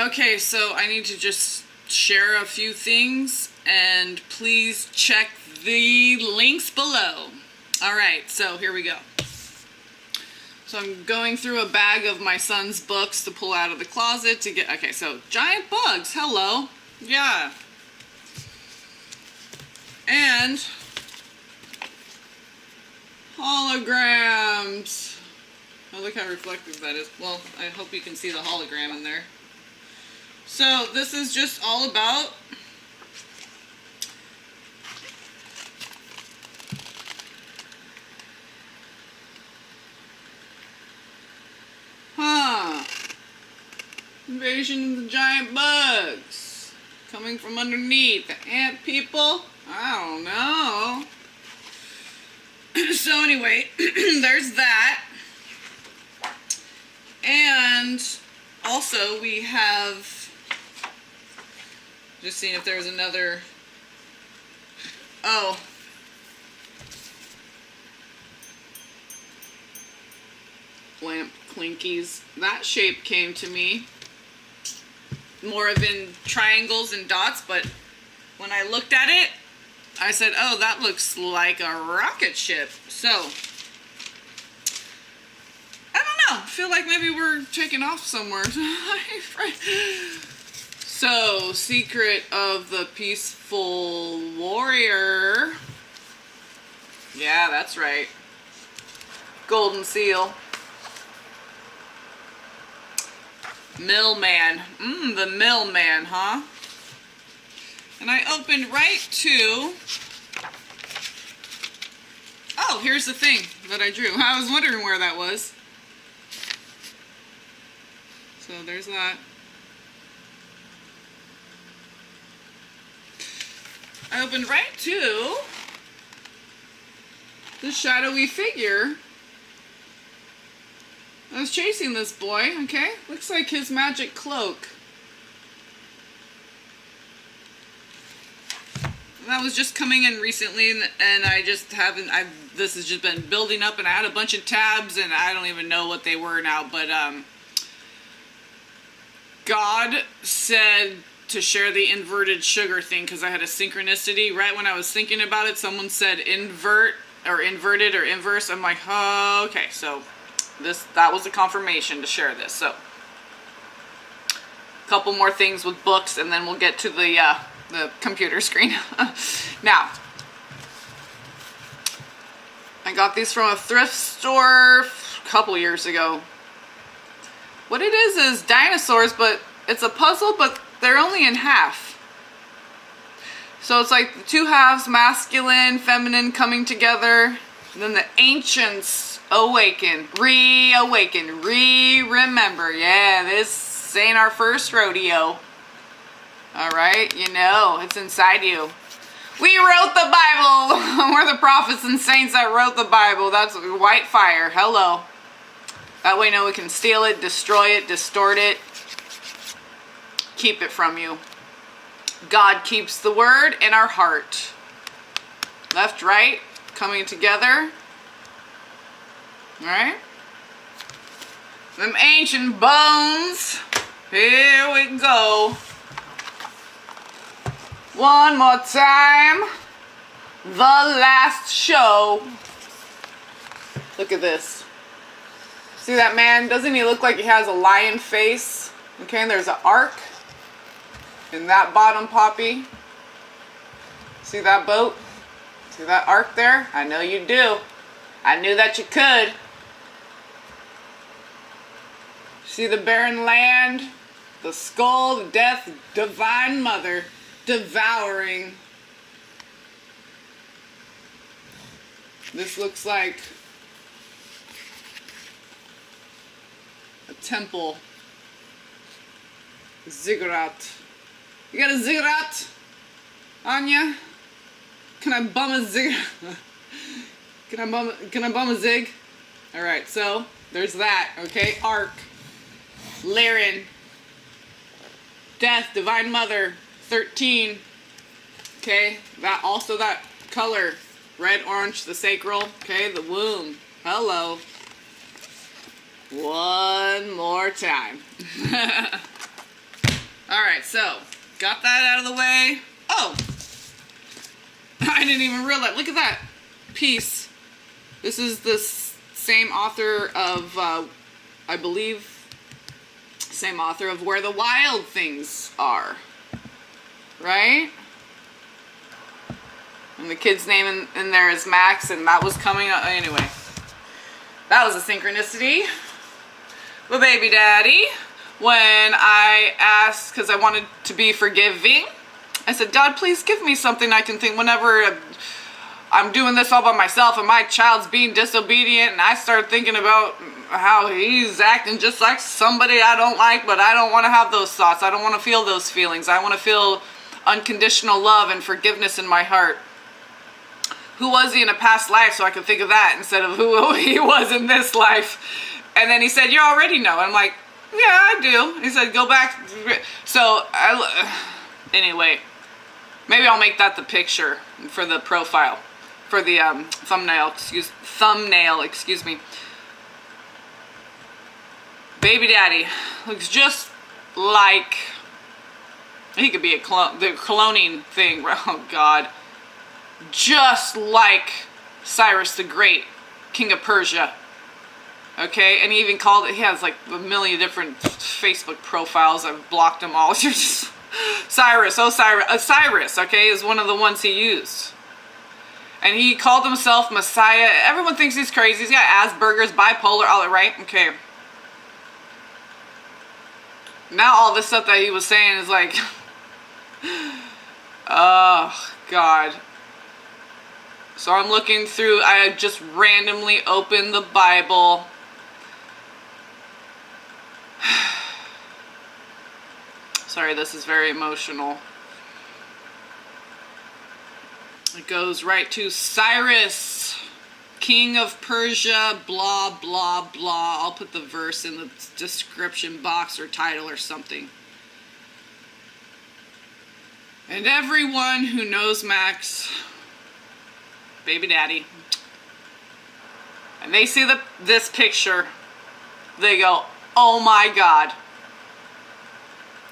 Okay, so I need to just share a few things, and please check the links below. Alright, so here we go. So I'm going through a bag of my son's books to pull out of the closet to get... Okay, so giant bugs, hello. Yeah. And holograms. Oh, look how reflective that is. Well, I hope you can see the hologram in there. So this is just all about invasion of the giant bugs coming from underneath. The ant people? I don't know. So anyway, there's that. And also we have, just seeing if there's another, oh, lamp clinkies. That shape came to me more of in triangles and dots, but when I looked at it, I said, oh, that looks like a rocket ship. So, I don't know. I feel like maybe we're taking off somewhere. So, Secret of the Peaceful Warrior. Yeah, that's right. Golden Seal. Millman. The Millman, huh? And I opened right to... Oh, here's the thing that I drew. I was wondering where that was. So there's that. I opened right to the shadowy figure. I was chasing this boy, okay? Looks like his magic cloak. That was just coming in recently, and I just haven't, this has just been building up, and I had a bunch of tabs, and I don't even know what they were now, but, God said to share the inverted sugar thing, because I had a synchronicity. Right when I was thinking about it, someone said invert, or inverted, or inverse. I'm like, oh, okay, so that was a confirmation to share this. So, a couple more things with books, and then we'll get to the computer screen. Now, I got these from a thrift store a couple years ago. What it is dinosaurs, but it's a puzzle, but they're only in half. So it's like the two halves, masculine, feminine, coming together. And then the ancients awaken, reawaken, remember. Yeah, this ain't our first rodeo. Alright, you know, it's inside you. We wrote the Bible. We're the prophets and saints that wrote the Bible. That's white fire. Hello. That way, no, we can steal it, destroy it, distort it, keep it from you. God keeps the word in our heart. Left, right, coming together. Alright? Them ancient bones. Here we go. One more time. The last show. Look at this. See that man? Doesn't he look like he has a lion face? Okay, and there's an arc in that bottom poppy. See that boat? See that arc there? I know you do. I knew that you could. See the barren land? The skull, the death, divine mother, devouring. This looks like a temple. Ziggurat. You got a ziggurat on ya? Can I bum a zig? Can I bum a zig? Alright, so there's that, okay? Arc. Lyran. Death, Divine Mother, 13. Okay, that also that color. Red, orange, the sacral. Okay, the womb. Hello. One more time. Alright, so, got that out of the way. Oh! I didn't even realize. Look at that piece. This is the same author of, I believe, same author of Where the Wild Things Are. Right? And the kid's name in there is Max, and that was coming up. Anyway, that was a synchronicity. But baby daddy, when I asked, because I wanted to be forgiving, I said, God, please give me something I can think whenever I'm doing this all by myself and my child's being disobedient, and I start thinking about how he's acting just like somebody I don't like, but I don't want to have those thoughts. I don't want to feel those feelings. I want to feel unconditional love and forgiveness in my heart. Who was he in a past life, so I could think of that instead of who he was in this life. And then he said, you already know. And I'm like, yeah, I do. He said, go back. So, anyway, maybe I'll make that the picture for the profile, for the thumbnail, excuse me. Baby daddy looks just like, he could be a clone, the cloning thing, oh God. Just like Cyrus the Great, King of Persia. Okay, and he even called it, he has like a million different Facebook profiles. I've blocked them all. Cyrus, Cyrus, okay, is one of the ones he used. And he called himself Messiah. Everyone thinks he's crazy. He's got Asperger's, bipolar, all that, right? Okay. Now all this stuff that he was saying is like, oh, God. So I'm looking through, I just randomly opened the Bible. Sorry, this is very emotional. It goes right to Cyrus, King of Persia, blah, blah, blah. I'll put the verse in the description box or title or something. And everyone who knows Max, baby daddy, and they see this picture, they go, oh my God,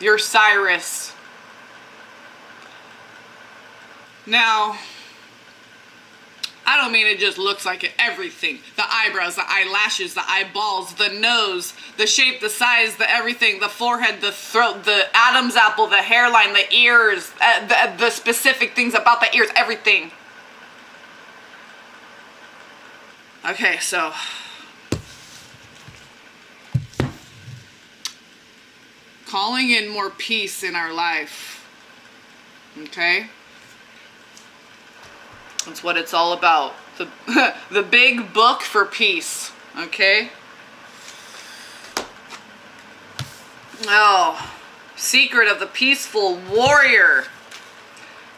you're Cyrus. Now, I don't mean it just looks like it. Everything. The eyebrows, the eyelashes, the eyeballs, the nose, the shape, the size, the everything, the forehead, the throat, the Adam's apple, the hairline, the ears, the specific things about the ears, everything. Okay, so calling in more peace in our life. Okay? That's what it's all about. The big book for peace. Okay? Oh, secret of the peaceful warrior.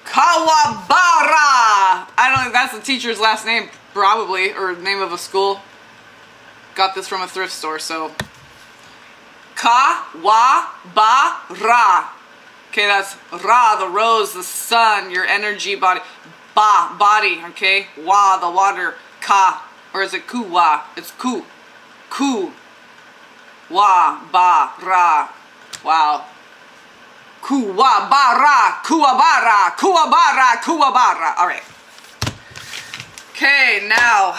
Kawabara. I don't think that's the teacher's last name, probably, or name of a school. Got this from a thrift store, so. Kawabara. Okay, that's Ra, the rose, the sun, your energy body. Ba, body, okay? Wa, the water. Ka, or is it ku, wa? It's ku. Ku. Wa, ba, ra. Wow. Kuwabara, kuwabara, kuwabara, kuwabara. All right. Okay, now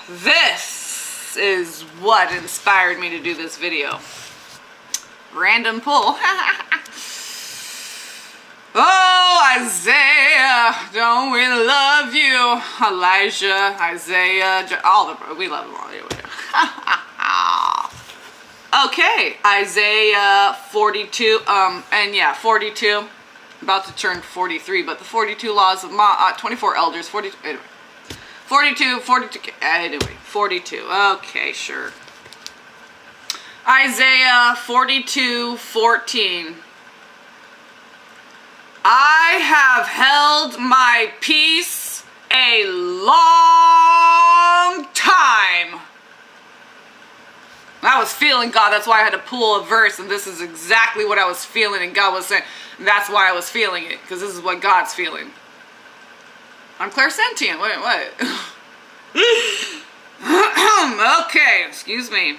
this is what inspired me to do this video. Random pull. Oh, Isaiah, don't we love you? Elijah, Isaiah, we love them all anyway. Okay, Isaiah 42, and yeah, 42, about to turn 43, but the 42 laws of 24 elders, 42, anyway, 42, anyway, 42, okay, sure. Isaiah 42:14. I have held my peace a long time. I was feeling God, that's why I had to pull a verse, and this is exactly what I was feeling, and God was saying, that's why I was feeling it, because this is what God's feeling. I'm clairsentient, what? Okay, excuse me.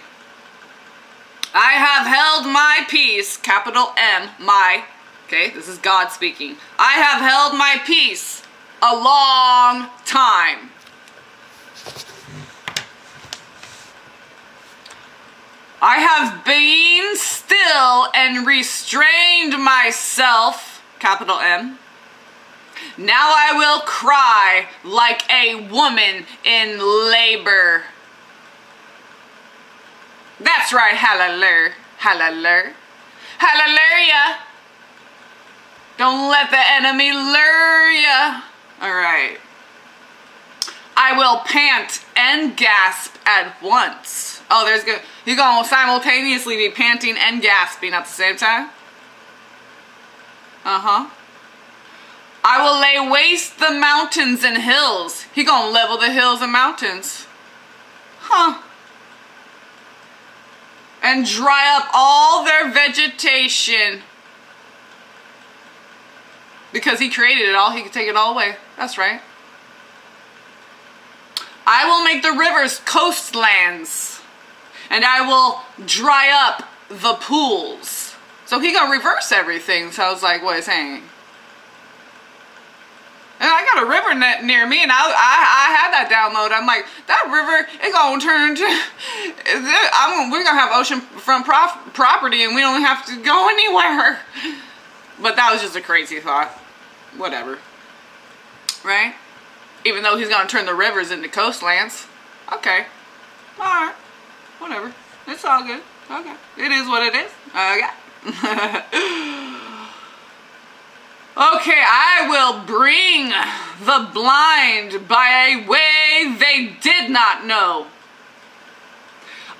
I have held my peace, capital M, my, okay, this is God speaking. I have held my peace a long time. I have been still and restrained myself, capital M. Now I will cry like a woman in labor. That's right, hallelujah, hallelujah, hallelujah. Don't let the enemy lure ya. All right. I will pant and gasp at once. Oh, there's good. You're going to simultaneously be panting and gasping at the same time? Uh-huh. I will lay waste the mountains and hills. He gonna level the hills and mountains. Huh. And dry up all their vegetation. Because he created it all, he can take it all away. That's right. I will make the rivers coastlands. And I will dry up the pools. So he gonna reverse everything. So I was like, what is saying? And I got a river net near me, and I had that download. I'm like, that river, it gonna turn to, we're gonna have oceanfront property, and we don't have to go anywhere. But that was just a crazy thought. Whatever. Right? Even though he's gonna turn the rivers into coastlands. Okay. Alright. Whatever. It's all good. Okay. It is what it is. Okay. Okay, I will bring the blind by a way they did not know.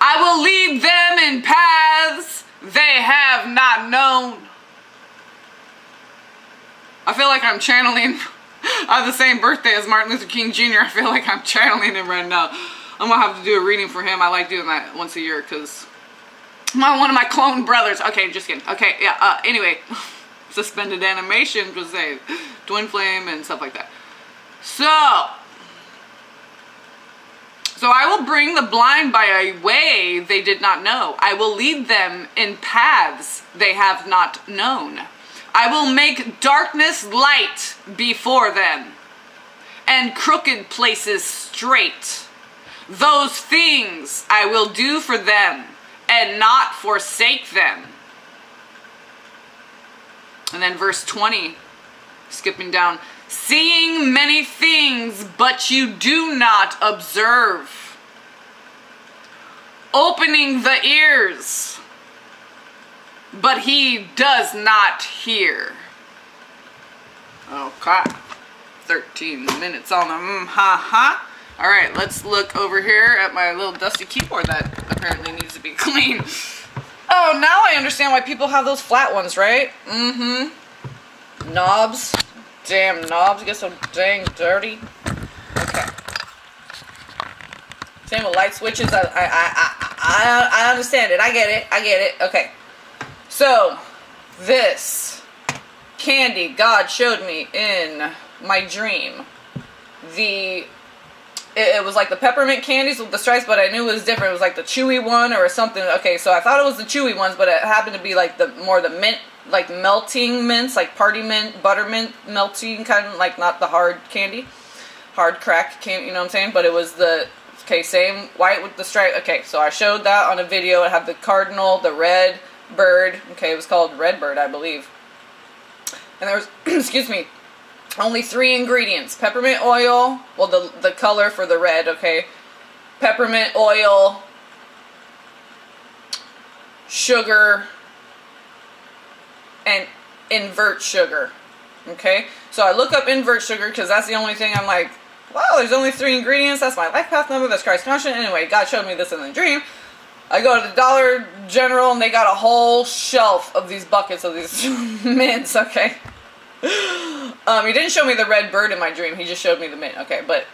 I will lead them in paths they have not known. I feel like I'm channeling, I have the same birthday as Martin Luther King Jr. I feel like I'm channeling him right now. I'm going to have to do a reading for him. I like doing that once a year because one of my clone brothers. Okay, just kidding. Okay, yeah, anyway. Suspended animation was a twin flame and stuff like that. So I will bring the blind by a way they did not know. I will lead them in paths they have not known. I will make darkness light before them and crooked places straight. Those things I will do for them and not forsake them. And then verse 20, skipping down. Seeing many things, but you do not observe. Opening the ears, but he does not hear. Okay. 13 minutes on the All right, let's look over here at my little dusty keyboard that apparently needs to be cleaned. Oh, now I understand why people have those flat ones, right? Mm-hmm. Knobs. Damn knobs get so dang dirty. Okay. Same with light switches. I understand it. I get it. I get it. Okay. So, this candy God showed me in my dream. It was like the peppermint candies with the stripes, but I knew it was different. It was like the chewy one or something. Okay, so I thought it was the chewy ones, but it happened to be like the mint, like melting mints, like party mint, buttermint, melting kind of, like not the hard candy, hard crack candy, you know what I'm saying? But it was the, okay, same white with the stripe. Okay, so I showed that on a video. It had the cardinal, the red bird. Okay, it was called red bird, I believe. And there was, excuse me, only 3 ingredients. Peppermint oil, well, the color for the red, okay. Peppermint oil, sugar, and invert sugar, okay. So I look up invert sugar because that's the only thing I'm like, wow, there's only 3 ingredients. That's my life path number. That's Christ conscious. Anyway, God showed me this in the dream. I go to the Dollar General and they got a whole shelf of these buckets of these mints, okay. He didn't show me the red bird in my dream. He just showed me the mint. Okay, but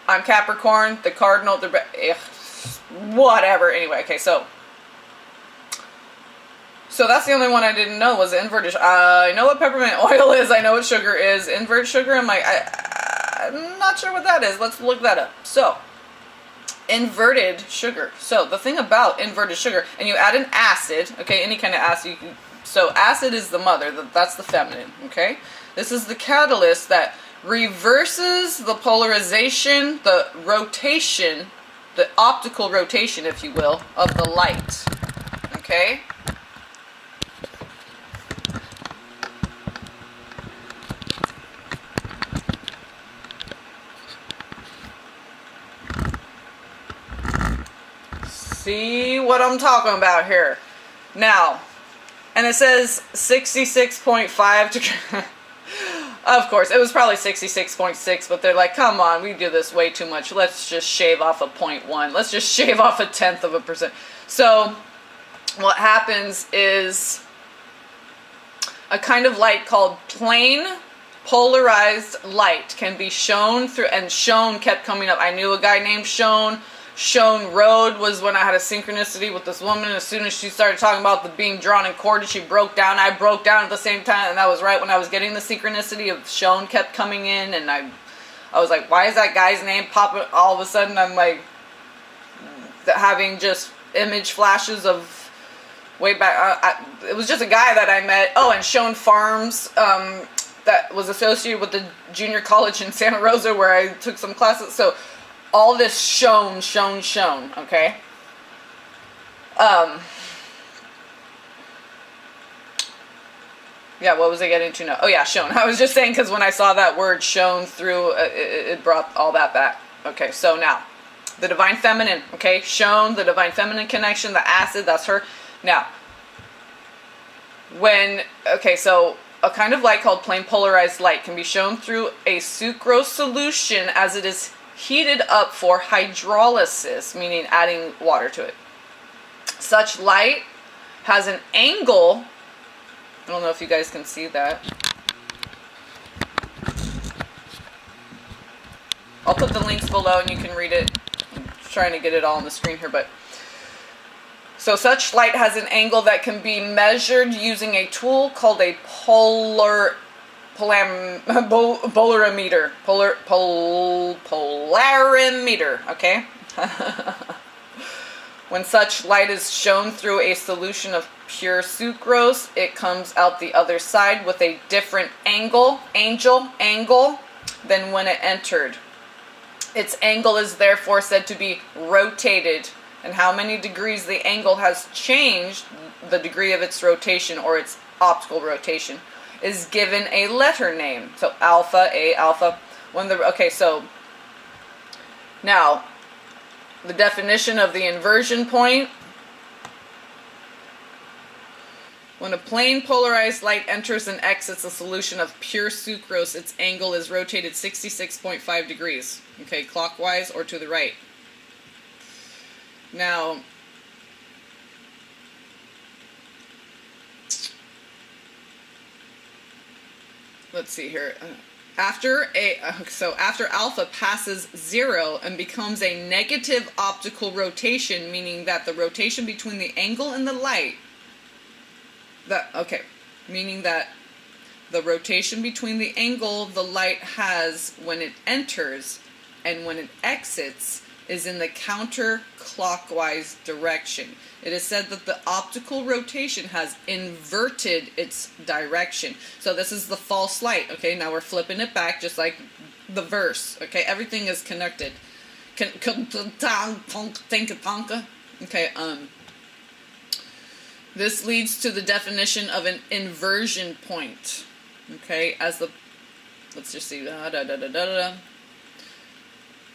I'm Capricorn, the cardinal, the whatever. Anyway, okay, so that's the only one I didn't know was inverted. I know what peppermint oil is. I know what sugar is. Invert sugar. I'm like, I'm not sure what that is. Let's look that up. So inverted sugar. So the thing about inverted sugar, and you add an acid, okay, any kind of acid, you can, so acid is the mother, that's the feminine, okay? This is the catalyst that reverses the polarization, the rotation, the optical rotation, if you will, of the light, okay? See what I'm talking about here. Now, and it says 66.5 to... Of course, it was probably 66.6, but they're like, come on, we do this way too much. Let's just shave off a 0.1. Let's just shave off 0.1%. So, what happens is a kind of light called plain polarized light can be shown through, and Shone kept coming up. I knew a guy named Shone. Shone Road was when I had a synchronicity with this woman. As soon as she started talking about the being drawn and corded, she broke down. I broke down at the same time, and that was right when I was getting the synchronicity of Shone kept coming in, and I was like, why is that guy's name popping? All of a sudden, I'm like having just image flashes of way back. It was just a guy that I met. Oh, and Shone Farms, that was associated with the junior college in Santa Rosa where I took some classes. So all this Shone, okay? Yeah, what was I getting to now? Oh yeah, Shone. I was just saying because when I saw that word shone through, it brought all that back. Okay, so now, the Divine Feminine, okay? Shone, the Divine Feminine connection, the acid, that's her. Now, okay, so a kind of light called plain polarized light can be shown through a sucrose solution as it is heated up for hydrolysis, meaning adding water to it. Such light has an angle, I don't know if you guys can see that. I'll put the links below and you can read it. I'm trying to get it all on the screen here, but so such light has an angle that can be measured using a tool called a polarimeter. Polarimeter, okay? When such light is shown through a solution of pure sucrose, it comes out the other side with a different angle, than when it entered. Its angle is therefore said to be rotated, and how many degrees the angle has changed, the degree of its rotation or its optical rotation, is given a letter name. So alpha, A, alpha. Okay, so now the definition of the inversion point. When a plain polarized light enters and exits a solution of pure sucrose, its angle is rotated 66.5 degrees. Okay, clockwise or to the right. Now, let's see here. After alpha passes 0 and becomes a negative optical rotation, meaning that the rotation between the angle and the light, meaning that the rotation between the angle the light has when it enters and when it exits is in the counterclockwise direction. It is said that the optical rotation has inverted its direction. So this is the false light. Okay, now we're flipping it back just like the verse. Okay, everything is connected. Okay, this leads to the definition of an inversion point. Okay, let's just see.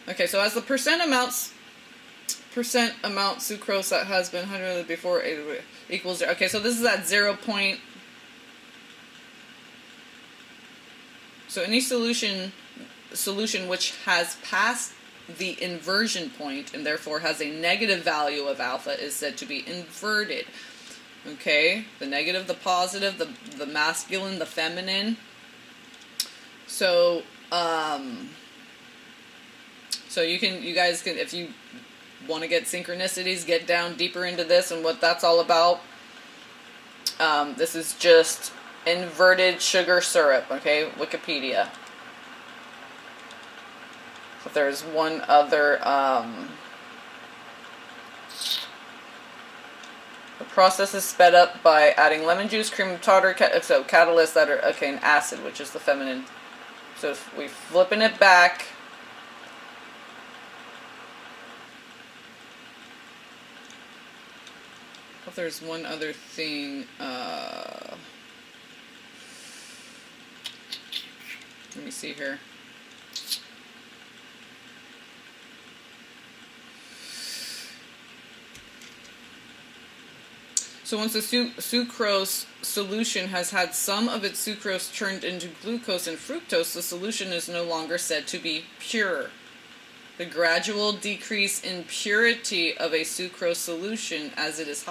Okay, so as the percent amount sucrose that has been 100 before equals 0. Okay, so this is at 0 point. So any solution which has passed the inversion point and therefore has a negative value of alpha is said to be inverted. Okay, the negative, the positive, the masculine, the feminine. So so you guys can, if you want to get synchronicities, get down deeper into this and what that's all about. This is just inverted sugar syrup, okay, Wikipedia. But there's one other Process is sped up by adding lemon juice, cream tartar, so catalysts that are, okay, and acid, which is the feminine. So if we flipping it back, if there's one other thing, let me see here. So once the sucrose solution has had some of its sucrose turned into glucose and fructose, the solution is no longer said to be pure. The gradual decrease in purity of a sucrose solution as it is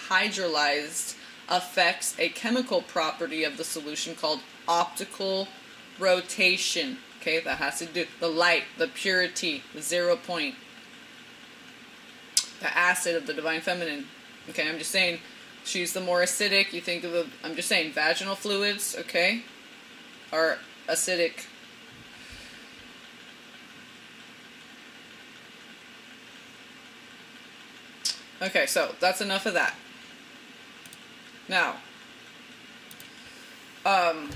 hydrolyzed affects a chemical property of the solution called optical rotation. Okay, that has to do the light, the purity, the 0 point, the acid of the divine feminine. Okay, I'm just saying, she's the more acidic. You think of the, I'm just saying, vaginal fluids, okay, are acidic. Okay, so that's enough of that. Now, I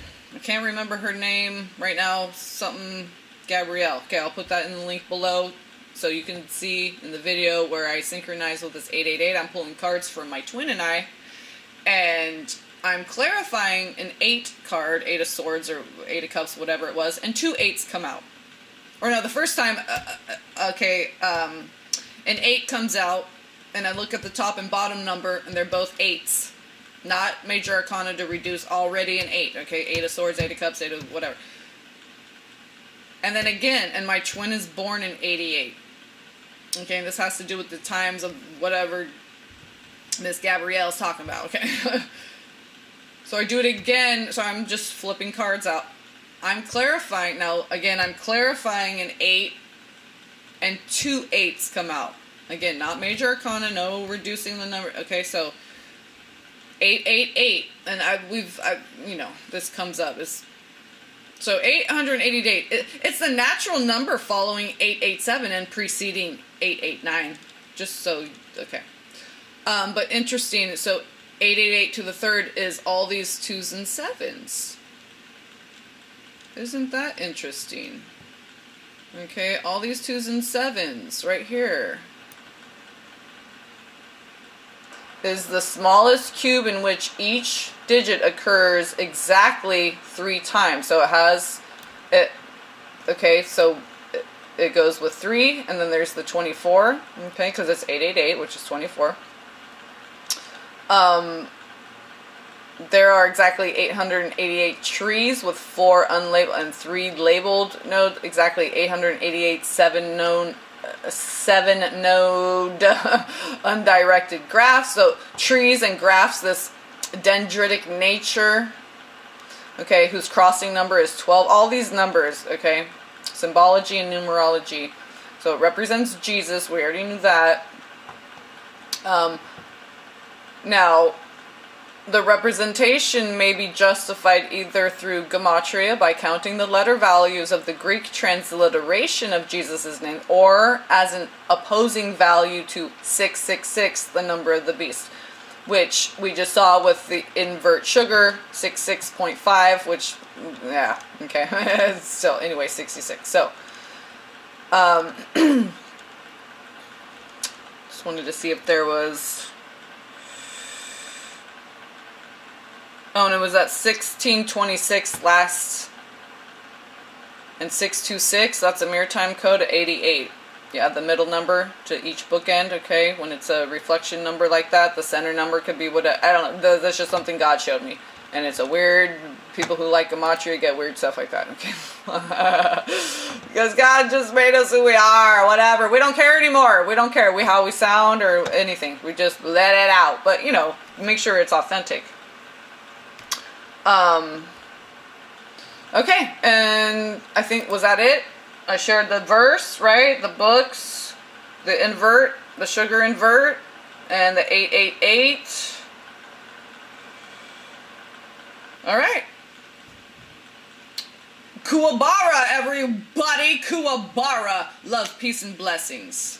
can't remember her name right now, something Gabrielle. Okay, I'll put that in the link below. So you can see in the video where I synchronize with this 888, I'm pulling cards for my twin and I, and I'm clarifying an 8 card, 8 of swords or 8 of cups, whatever it was, and 2 8s come out. Or no, the first time, an 8 comes out, and I look at the top and bottom number, and they're both 8s. Not major arcana to reduce, already an 8, okay? 8 of swords, 8 of cups, 8 of whatever. And then again, and my twin is born in 88. Okay, this has to do with the times of whatever Miss Gabrielle's talking about, okay? So I do it again, so I'm just flipping cards out. I'm clarifying, now again, I'm clarifying an 8, and 2 8s come out. Again, not major arcana, no reducing the number, okay, so 888, and you know, this comes up, so 888, it's the natural number following 887 and preceding 889. Just so, okay. But interesting, so 888 to the third is all these 2s and 7s. Isn't that interesting? Okay, all these 2s and 7s right here is the smallest cube in which each digit occurs exactly 3 times. So it has it, okay, so it goes with 3, and then there's the 24, okay, because it's 888, which is 24. There are exactly 888 trees with 4 unlabeled and 3 labeled nodes, exactly 888 7 node undirected graphs. So trees and graphs, this dendritic nature, okay, whose crossing number is 12. All these numbers, okay, symbology and numerology. So it represents Jesus. We already knew that. Now, the representation may be justified either through gematria, by counting the letter values of the Greek transliteration of Jesus' name, or as an opposing value to 666, the number of the beast, which we just saw with the invert sugar, 66.5, which, yeah, okay, still, anyway, 66. So, just wanted to see if there was... Oh, and it was at 1626 last, and 626, that's a maritime code, 88. Yeah, the middle number to each bookend, okay? When it's a reflection number like that, the center number could be what, I don't know, that's just something God showed me. And it's a weird, people who like gematria get weird stuff like that, okay? Because God just made us who we are, whatever. We don't care anymore. We don't care how we sound or anything. We just let it out. But, you know, make sure it's authentic. Okay, and I think, was that it? I shared the verse, right? The books, the invert, the sugar invert, and the 888. All right. Kuwabara, everybody. Kuwabara. Love, peace, and blessings.